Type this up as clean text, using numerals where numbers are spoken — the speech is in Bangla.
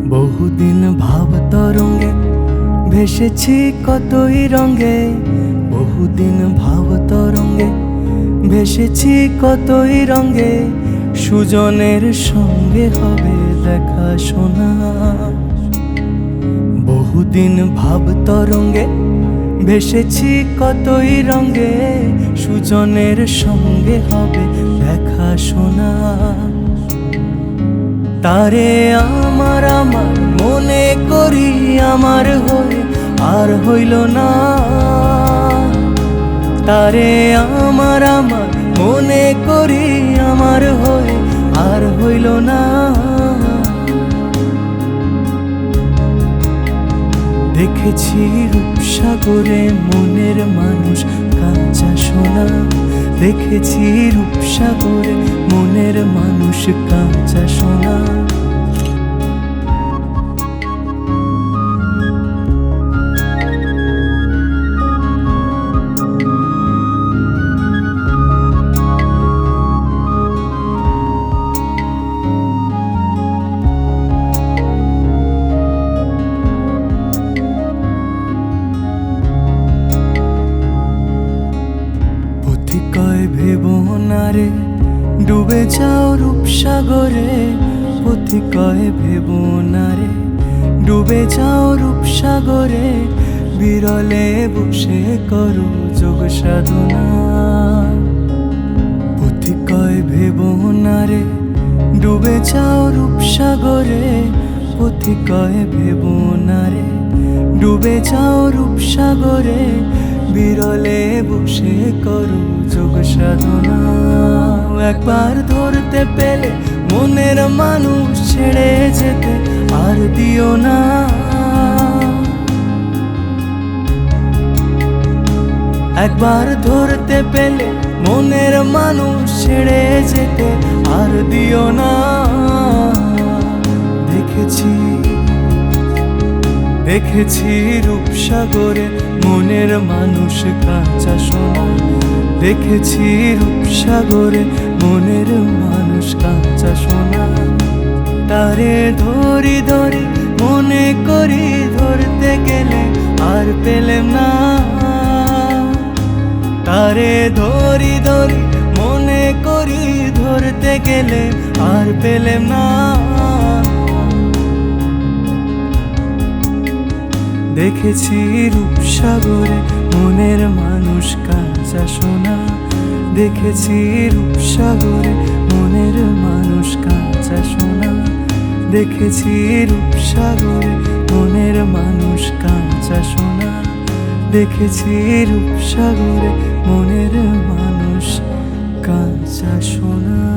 বহুদিন ভাব তরঙ্গে ভেসেছি কতই রঙে, বহুদিন ভাব তরঙ্গে ভেসেছি কতই রঙে। সুজনের সঙ্গে হবে দেখা শোনা। বহুদিন ভাব তরঙ্গে ভেসেছি কতই রঙে, সুজনের সঙ্গে হবে দেখা শোনা। তারে আমার আমার মনে করি আমার হয়ে আর হইল না। তারে আমার আমার মনে করি আমার হয়ে আর হইল না। দেখেছি রূপসাগরে মনের মানুষ কাঁচা সোনা। দেখেছি রূপসাগরে মনের মানুষ কাঁচা সোনা। কয় ভেবো না রে ডুবে যাও রূপসাগরে। পথি কয় ভেবো না রে ডুবে যাও রূপসাগরে। বিরলে বসে করো যোগ সাধনা। পথি কয় ভেবো না রে ডুবে যাও রূপসাগরে। পথি কয় ভেবো না রে ডুবে যাও রূপসাগরে। বিরলে বসে করো যোগ সাধনা। একবার ধরতে পেলে মনের মানুষ ছেড়ে যেতে আর দিও না। একবার ধরতে পেলে মনের মানুষ ছেড়ে যেতে আর দিও না। দেখেছি দেখেছি রূপসাগরে মনের মানুষ কাঁচা সোনা। দেখেছি রূপসাগরে মনের মানুষ কাঁচা সোনা। তারে ধরি ধরি মনে করি ধরতে গেলে আর পেলেম না। তারে ধরি ধরি মনে করি ধরতে গেলে আর পেলেম না। দেখেছি রূপসাগরে মনের মানুষ কাঁচা সোনা। দেখেছি রূপসাগরে মনের মানুষ কাঁচা সোনা। দেখেছি রূপসাগরে মনের মানুষ কাঁচা সোনা। দেখেছি রূপসাগরে মনের মানুষ কাঁচা সোনা।